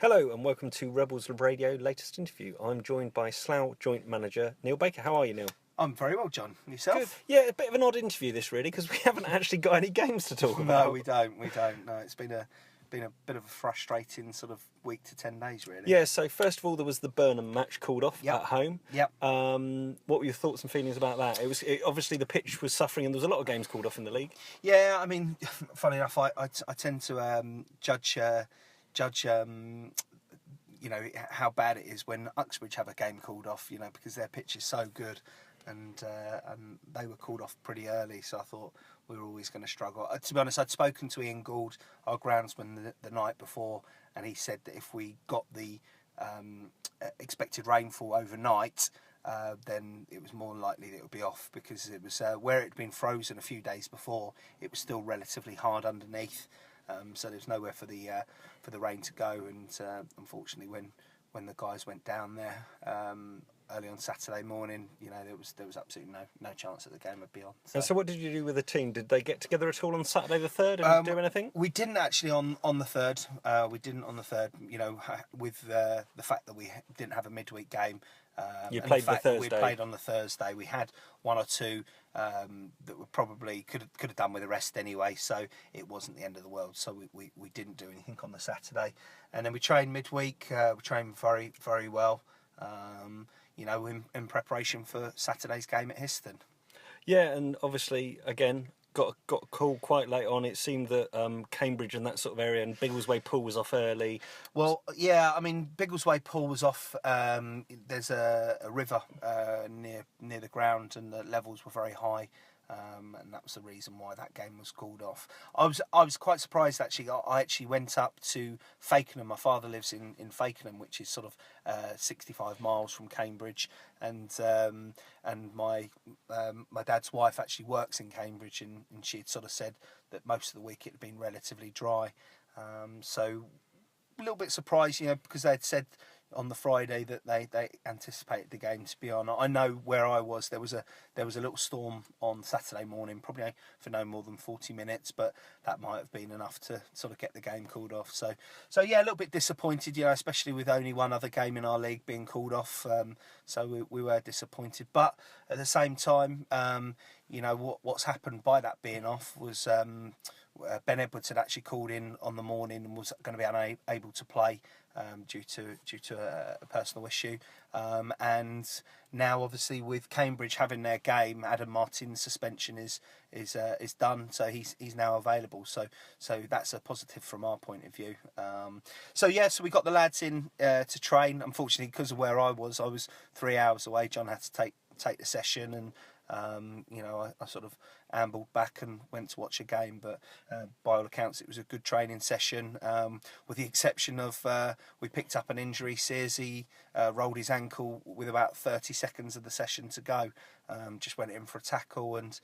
Hello and welcome to Rebels Radio latest interview. I'm joined by Slough Joint Manager Neil Baker. How are you, Neil? I'm very well, John. Yourself? Good. Yeah, a bit of an odd interview this really because we haven't actually got any games to talk about. No, we don't. No, it's been a bit of a frustrating sort of week to 10 days, really. Yeah. So first of all, there was the Burnham match called off Yep. at home. Yep. What were your thoughts and feelings about that? Obviously the pitch was suffering and there was a lot of games called off in the league. Yeah, I mean, funny enough, I tend to judge how bad it is when Uxbridge have a game called off, because their pitch is so good, and they were called off pretty early, so I thought we were always going to struggle. To be honest, I'd spoken to Ian Gould, our groundsman, the night before, and he said that if we got the expected rainfall overnight, then it was more likely that it would be off, because it was where it had been frozen a few days before, it was still relatively hard underneath. So there's nowhere for the rain to go, and unfortunately, when the guys went down there early on Saturday morning, there was absolutely no chance that the game would be on. And so what did you do with the team? Did they get together at all on Saturday the 3rd and do anything? We didn't actually on the 3rd. We didn't on the 3rd. With the fact that we didn't have a midweek game. You played the Thursday. We played on the Thursday. We had one or two that were probably could have done with the rest anyway. So it wasn't the end of the world. So we didn't do anything on the Saturday, and then we trained midweek. We trained very very well. In preparation for Saturday's game at Histon. Yeah, and obviously again got a call quite late on. It seemed that Cambridge and that sort of area and Biggleswade Pool was off early. Well, yeah, I mean Biggleswade Pool was off. There's a river near the ground, and the levels were very high. And that was the reason why that game was called off. I was quite surprised actually. I actually went up to Fakenham. My father lives in Fakenham, which is sort of 65 miles from Cambridge, and my dad's wife actually works in Cambridge, and she had sort of said that most of the week it had been relatively dry. So a little bit surprised, because they had said on the Friday that they anticipated the game to be on. I know where I was, there was a little storm on Saturday morning, probably for no more than 40 minutes, but that might have been enough to sort of get the game called off. So yeah, a little bit disappointed, especially with only one other game in our league being called off. So we were disappointed, but at the same time, what's happened by that being off was Ben Edwards had actually called in on the morning and was going to be unable to play due to a personal issue, and now obviously with Cambridge having their game, Adam Martin's suspension is done, so he's now available. So that's a positive from our point of view. So we got the lads in to train. Unfortunately, because of where I was 3 hours away. John had to take the session, and I sort of ambled back and went to watch a game, but by all accounts it was a good training session, with the exception of we picked up an injury. Searsy rolled his ankle with about 30 seconds of the session to go, just went in for a tackle and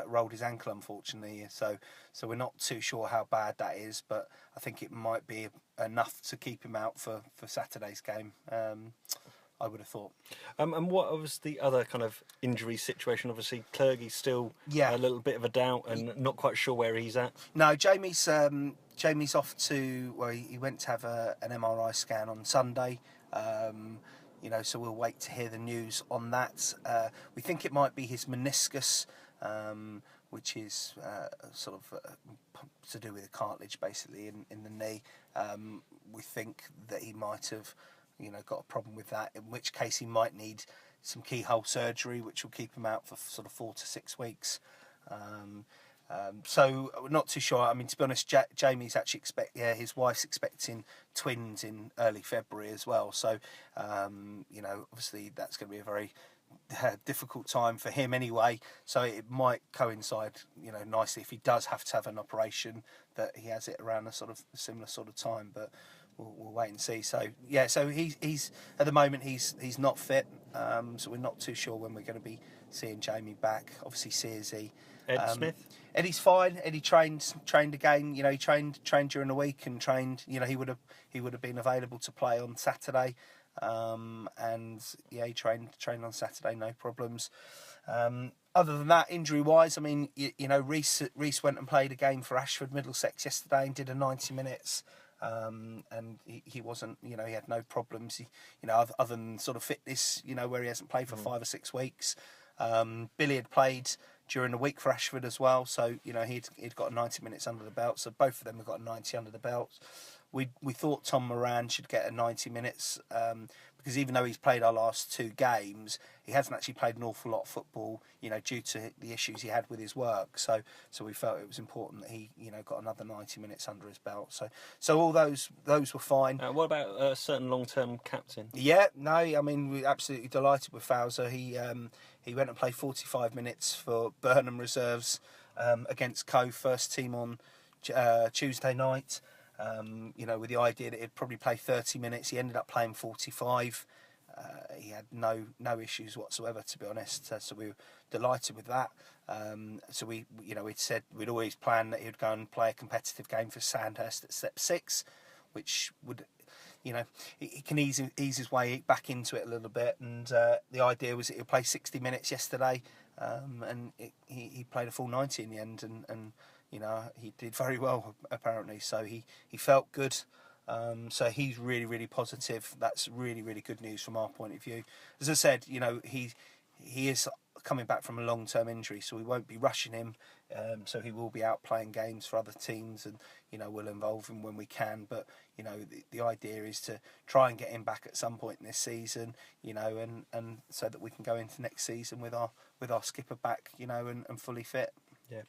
rolled his ankle, unfortunately. So we're not too sure how bad that is, but I think it might be enough to keep him out for Saturday's game. I would have thought. And what was the other kind of injury situation? Obviously, Clergy's still a little bit of a doubt and not quite sure where he's at. No, Jamie's off to. Well, he went to have an MRI scan on Sunday. So we'll wait to hear the news on that. We think it might be his meniscus, which is sort of to do with the cartilage, basically in the knee. We think that he might have got a problem with that, in which case he might need some keyhole surgery, which will keep him out for sort of 4 to 6 weeks. So we're not too sure. I mean, to be honest, Jamie's actually his wife's expecting twins in early February as well. So, obviously that's going to be a very difficult time for him anyway. So it might coincide, nicely if he does have to have an operation, that he has it around a sort of similar sort of time. But we'll wait and see. So he's at the moment he's not fit. So we're not too sure when we're going to be seeing Jamie back. Obviously, Searsy. Ed Smith. Eddie's fine. Eddie trained again. He trained during the week and trained. He would have been available to play on Saturday. He trained on Saturday, no problems. Other than that, injury-wise, I mean, Reece went and played a game for Ashford Middlesex yesterday and did a 90 minutes. and he wasn't, he had no problems. Other than sort of fitness, where he hasn't played for 5 or 6 weeks. Billy had played during the week for Ashford as well, so he'd got 90 minutes under the belt. So both of them have got 90 under the belt. We thought Tom Moran should get a 90 minutes because even though he's played our last 2 games, he hasn't actually played an awful lot of football, due to the issues he had with his work. So we felt it was important that he, got another 90 minutes under his belt. So all those were fine. What about a certain long-term captain? Yeah, no, I mean, we're absolutely delighted with Fowler. He went and played 45 minutes for Burnham reserves against Cove, first team on Tuesday night. With the idea that he'd probably play 30 minutes. He ended up playing 45. He had no issues whatsoever, to be honest. So we were delighted with that. So we'd said we'd always planned that he'd go and play a competitive game for Sandhurst at step 6, which would, he can ease his way back into it a little bit. And the idea was that he'd play 60 minutes yesterday, and he played a full 90 in the end, and he did very well apparently. So he felt good. So he's really, really positive. That's really, really good news from our point of view. As I said, he is coming back from a long-term injury, so we won't be rushing him. So he will be out playing games for other teams, and we'll involve him when we can. But the idea is to try and get him back at some point in this season, and so that we can go into next season with our skipper back, and fully fit. Yeah.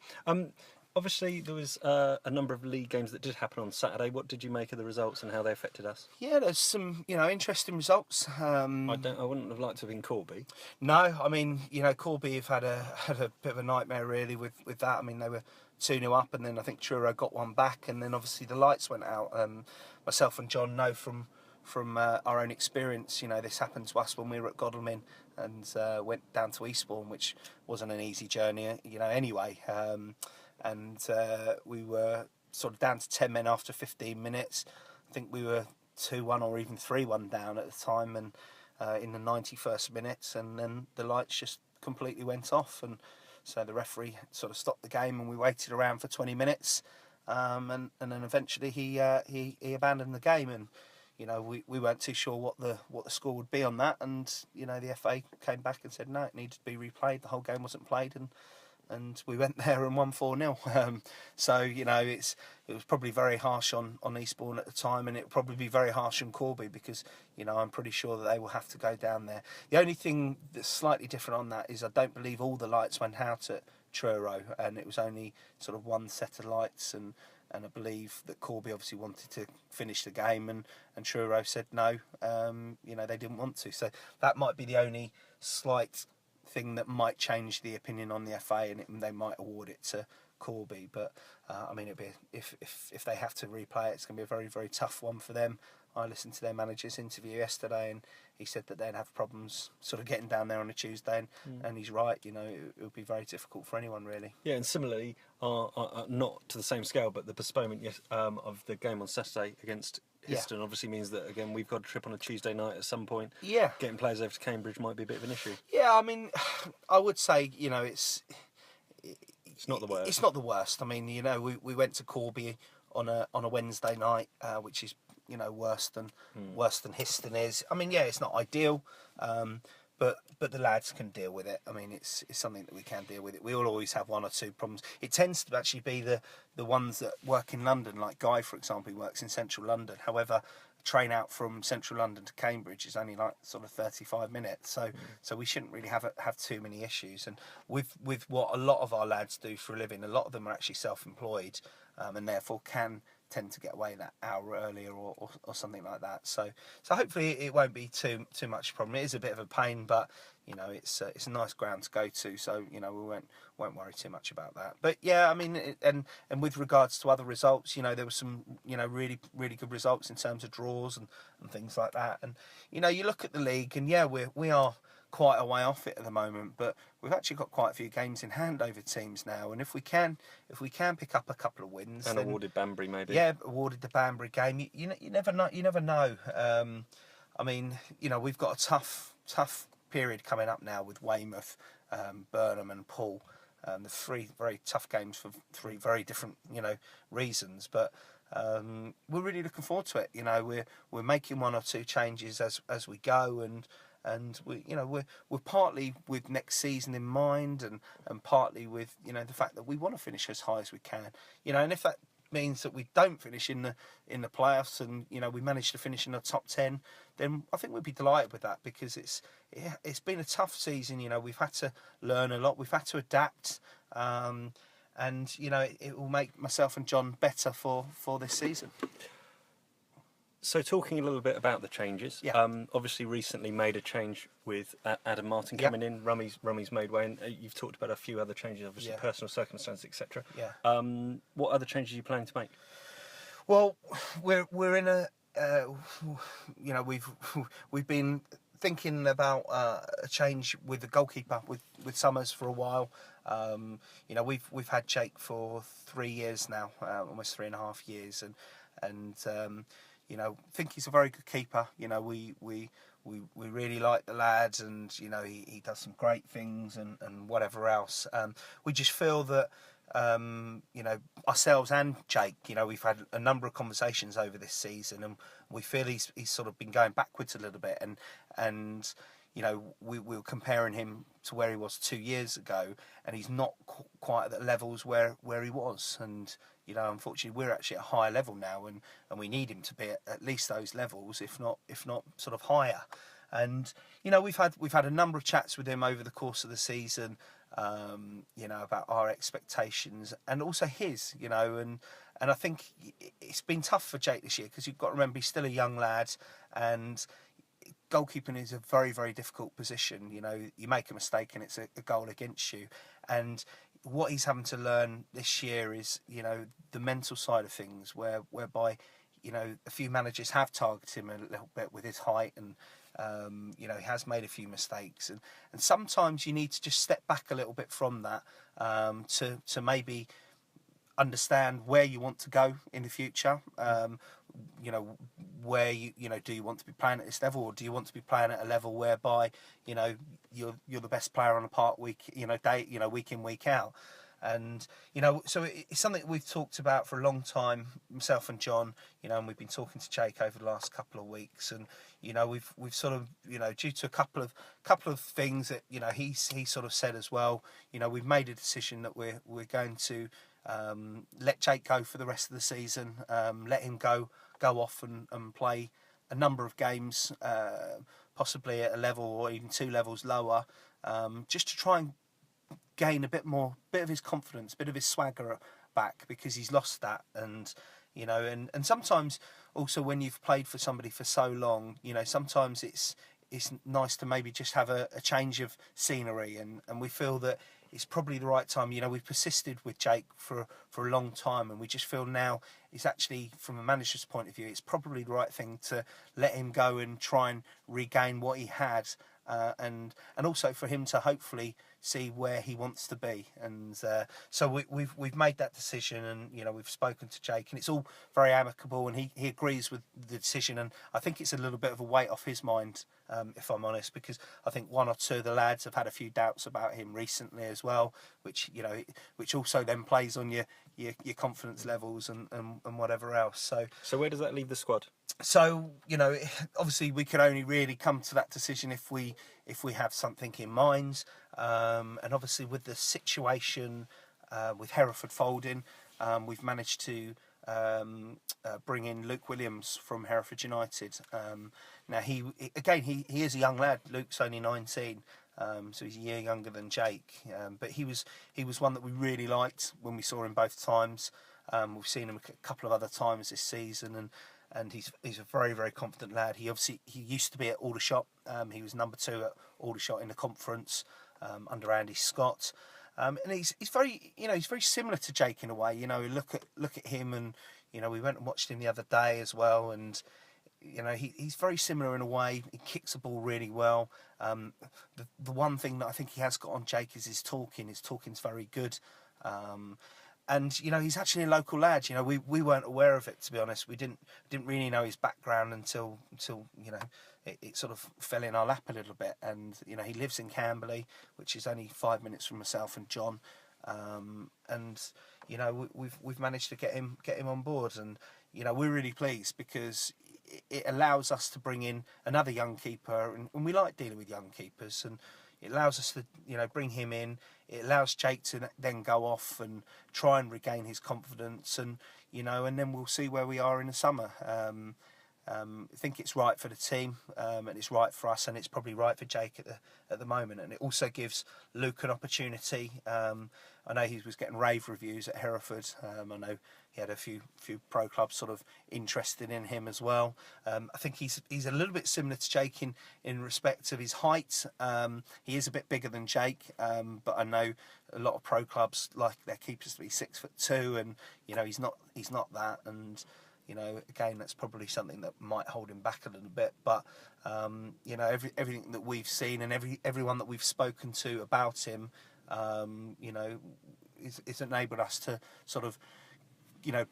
Obviously, there was a number of league games that did happen on Saturday. What did you make of the results and how they affected us? Yeah, there's some interesting results. I wouldn't have liked to have been Corby. No, I mean Corby have had a bit of a nightmare really with that. I mean they were 2-0 up, and then I think Truro got one back, and then obviously the lights went out. Myself and John know from our own experience, this happened to us when we were at Godalming and went down to Eastbourne, which wasn't an easy journey, anyway. And we were sort of down to 10 men after 15 minutes. I think we were 2-1 or even 3-1 down at the time, and in the 91st minutes, and then the lights just completely went off, and so the referee sort of stopped the game, and we waited around for 20 minutes, and then eventually he abandoned the game, and we weren't too sure what the score would be on that, and the FA came back and said no, it needed to be replayed. The whole game wasn't played, and we went there and won 4-0. So it was probably very harsh on Eastbourne at the time, and it would probably be very harsh on Corby because I'm pretty sure that they will have to go down there. The only thing that's slightly different on that is I don't believe all the lights went out at Truro, and it was only sort of one set of lights, and I believe that Corby obviously wanted to finish the game, and Truro said no, they didn't want to. So that might be the only slight thing that might change the opinion on the FA, and they might award it to Corby. But I mean, it'd be if they have to replay it, it's going to be a very, very tough one for them. I listened to their manager's interview yesterday, and he said that they'd have problems sort of getting down there on a Tuesday, and he's right. It would be very difficult for anyone, really. Yeah, and similarly, not to the same scale, but the postponement of the game on Saturday against Histon obviously means that, again, we've got a trip on a Tuesday night at some point. Yeah. Getting players over to Cambridge might be a bit of an issue. Yeah, I mean, I would say, it's not the worst. It's not the worst. I mean, we went to Corby on a Wednesday night, which is, worse than Histon is. I mean, yeah, it's not ideal, but the lads can deal with it. I mean, it's something that we can deal with. We will always have one or two problems. It tends to actually be the ones that work in London, like Guy, for example, who works in central London. However, a train out from central London to Cambridge is only like sort of 35 minutes, so we shouldn't really have too many issues. And with what a lot of our lads do for a living, a lot of them are actually self-employed, and therefore can tend to get away that hour earlier or something like that. So hopefully it won't be too much problem. It is a bit of a pain, but it's a nice ground to go to, so we won't worry too much about that. But yeah, I mean, and with regards to other results, there were some really, really good results in terms of draws and things like that. And you look at the league, and yeah, we are quite a way off it at the moment, but we've actually got quite a few games in hand over teams now, and if we can pick up a couple of wins, and then, awarded Banbury maybe. Yeah, awarded the Banbury game. You never know. I mean, we've got a tough period coming up now with Weymouth, Burnham, and Poole. The three very tough games for three very different reasons, but we're really looking forward to it. You know, we're making one or two changes as we go, and we're partly with next season in mind, and partly with the fact that we want to finish as high as we can. And if that means that we don't finish in the playoffs, and we manage to finish in the top 10, then I think we'd be delighted with that, because it's been a tough season. We've had to learn a lot, we've had to adapt, and it will make myself and John better for this season. So talking a little bit about the changes, Yeah. Obviously recently made a change with Adam Martin coming in. Rummy's made way, and you've talked about a few other changes, obviously personal circumstances, etc. Yeah. What other changes are you planning to make? Well, we're in a we've been thinking about a change with the goalkeeper with Summers for a while. We've had Jake for 3 years now, almost 3.5 years, and think he's a very good keeper. We really like the lads, and he does some great things and whatever else. We just feel that ourselves and Jake, we've had a number of conversations over this season, and we feel he's sort of been going backwards a little bit, and we were comparing him to where he was 2 years ago, and he's not quite at the levels where he was, and unfortunately we're actually at a higher level now, and we need him to be at least those levels, if not sort of higher. And we've had a number of chats with him over the course of the season, about our expectations and also his, and I think it's been tough for Jake this year, because you've got to remember he's still a young lad, and goalkeeping is a very, very difficult position. You make a mistake and it's a goal against you, and what he's having to learn this year is the mental side of things, whereby a few managers have targeted him a little bit with his height, and he has made a few mistakes, and sometimes you need to just step back a little bit from that, to maybe understand where you want to go in the future. Where do you want to be playing at this level, or do you want to be playing at a level whereby you're the best player on the park week in, week out. And so it's something we've talked about for a long time, myself and John, and we've been talking to Jake over the last couple of weeks, and we've sort of due to a couple of things that he's sort of said as well, we've made a decision that we're going to let Jake go for the rest of the season, let him go off and play a number of games, possibly at a level or even 2 levels lower, just to try and gain a bit of his confidence, a bit of his swagger back, because he's lost that. And and sometimes also when you've played for somebody for so long, sometimes it's nice to maybe just have a change of scenery, and we feel that it's probably the right time. We've persisted with Jake for a long time, and we just feel now it's actually, from a manager's point of view, it's probably the right thing to let him go and try and regain what he had, and also for him to hopefully see where he wants to be. And so we've made that decision, and we've spoken to Jake, and it's all very amicable, and he agrees with the decision, and I think it's a little bit of a weight off his mind, if I'm honest, because I think one or two of the lads have had a few doubts about him recently as well, which also then plays on your confidence levels and whatever else. So where does that leave the squad? So obviously we can only really come to that decision if we have something in mind, and obviously with the situation with Hereford folding, we've managed to bring in Luke Williams from Hereford United. Now he is a young lad. Luke's only 19, so he's a year younger than Jake. But he was one that we really liked when we saw him both times. We've seen him a couple of other times this season, and he's a very, very confident lad. He used to be at Aldershot. He was number 2 at Aldershot in the conference under Andy Scott. And he's very similar to Jake in a way. Look at him, and we went and watched him the other day as well, and he's very similar in a way. He kicks the ball really well. The one thing that I think he has got on Jake is his talking. His talking's very good. And he's actually a local lad. We weren't aware of it, to be honest. We didn't really know his background until it sort of fell in our lap a little bit. And he lives in Camberley, which is only 5 minutes from myself and John. And we've managed to get him on board. And we're really pleased because it allows us to bring in another young keeper, and we like dealing with young keepers, and it allows us to, bring him in. It allows Jake to then go off and try and regain his confidence, and and then we'll see where we are in the summer. I think it's right for the team, and it's right for us, and it's probably right for Jake at the moment. And it also gives Luke an opportunity. I know he was getting rave reviews at Hereford. I know he had a few pro clubs sort of interested in him as well. I think he's a little bit similar to Jake in respect of his height. He is a bit bigger than Jake, but I know a lot of pro clubs like their keepers to be 6'2", and he's not that. And again, that's probably something that might hold him back a little bit. But everything that we've seen and everyone that we've spoken to about him, it's enabled us to sort of,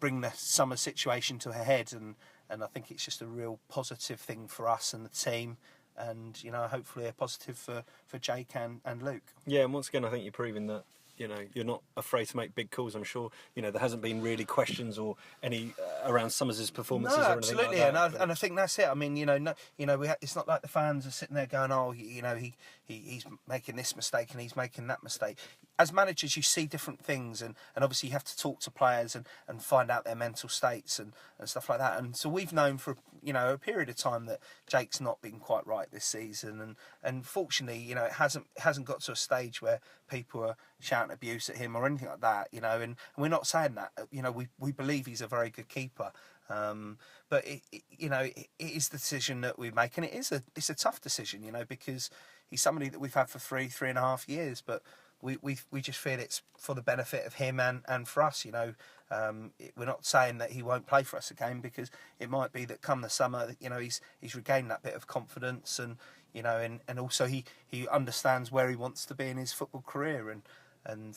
bring the summer situation to a head. And I think it's just a real positive thing for us and the team. And hopefully a positive for Jake and Luke. Yeah, and once again, I think you're proving that you're not afraid to make big calls. I'm sure there hasn't been really questions or any around Summers' performances. No, or anything absolutely, like that. and I think that's it. I mean, it's not like the fans are sitting there going, "Oh, he's making this mistake and he's making that mistake." As managers, you see different things, and obviously you have to talk to players and find out their mental states and stuff like that. And so we've known for a period of time that Jake's not been quite right this season, and fortunately, it hasn't got to a stage where people are shouting abuse at him or anything like that. And we're not saying that. We believe he's a very good keeper. But it is the decision that we make, and it's a tough decision, because he's somebody that we've had for 3.5 years, but we just feel it's for the benefit of him and for us. We're not saying that he won't play for us again, because it might be that come the summer, he's regained that bit of confidence, and and also he understands where he wants to be in his football career, and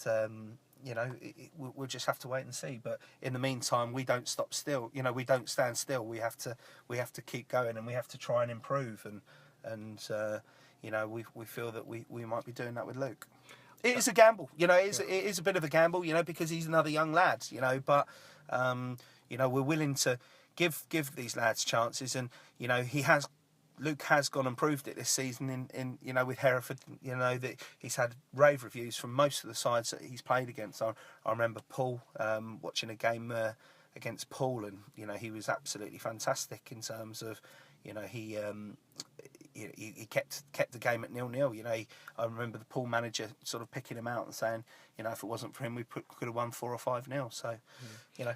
we'll just have to wait and see. But in the meantime, we don't stop still. We don't stand still. We have to keep going, and we have to try and improve. And we feel that we might be doing that with Luke. It is a gamble, it is a bit of a gamble, because he's another young lad, but we're willing to give these lads chances, and Luke has gone and proved it this season in with Hereford. That he's had rave reviews from most of the sides that he's played against. I remember Paul watching a game against Paul, and he was absolutely fantastic in terms of he kept the game at 0-0. I remember the Paul manager sort of picking him out and saying, if it wasn't for him, we could have won 4 or 5-0. So,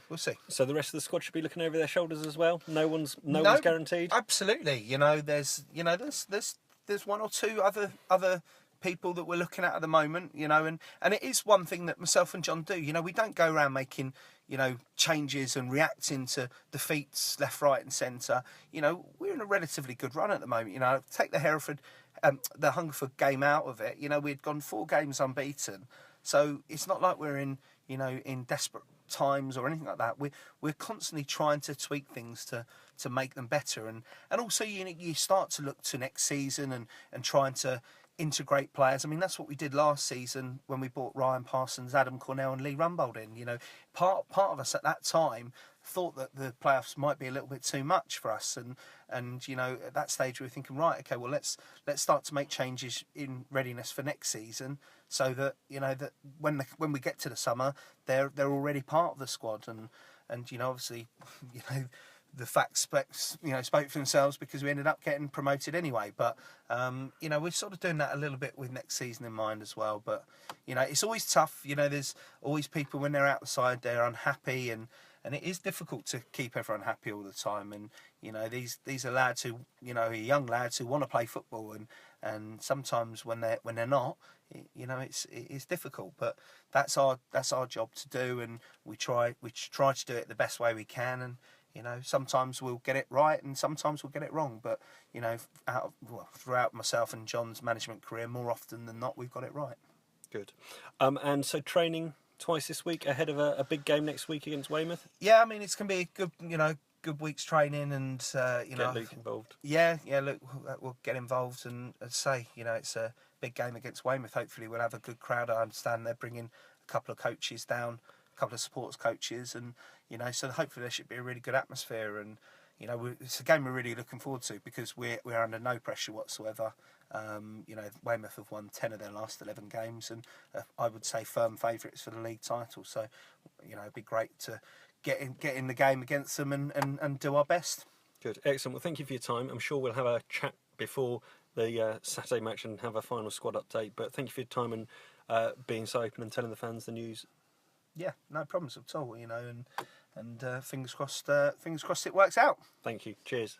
we'll see. So the rest of the squad should be looking over their shoulders as well. No one's guaranteed. Absolutely. There's one or two other people that we're looking at the moment. And it is one thing that myself and John do. We don't go around making changes and reacting to defeats left, right, and centre. We're in a relatively good run at the moment. Take the Hereford, the Hungerford game out of it. We'd gone 4 games unbeaten, so it's not like we're in desperate times or anything like that. We're constantly trying to tweak things to make them better, and also you start to look to next season and trying to integrate players. I mean, that's what we did last season when we brought Ryan Parsons, Adam Cornell and Lee Rumbold in. Part of us at that time thought that the playoffs might be a little bit too much for us, and at that stage we were thinking, right, okay, well let's start to make changes in readiness for next season, so that that when we get to the summer, they're already part of the squad, and obviously the facts spoke for themselves, because we ended up getting promoted anyway. But we're sort of doing that a little bit with next season in mind as well. But it's always tough. There's always people when they're outside, they're unhappy, and it is difficult to keep everyone happy all the time. And these are lads who are young lads who want to play football, and sometimes when they're not, it's difficult. But that's our job to do, and we try to do it the best way we can. And sometimes we'll get it right and sometimes we'll get it wrong. But, throughout myself and John's management career, more often than not, we've got it right. Good. And so training twice this week ahead of a big game next week against Weymouth? Yeah, I mean, it's going to be a good week's training, and, Get Luke involved. Yeah, Luke will get involved, and as I say, it's a big game against Weymouth. Hopefully we'll have a good crowd. I understand they're bringing a couple of coaches down couple of supporters coaches, and so hopefully there should be a really good atmosphere. And it's a game we're really looking forward to because we're under no pressure whatsoever. Weymouth have won 10 of their last 11 games, and I would say firm favourites for the league title. So it'd be great to get in the game against them and do our best. Good, excellent. Well, thank you for your time. I'm sure we'll have a chat before the Saturday match and have a final squad update. But thank you for your time and being so open and telling the fans the news. Yeah, no problems at all. And fingers crossed it works out. Thank you. Cheers.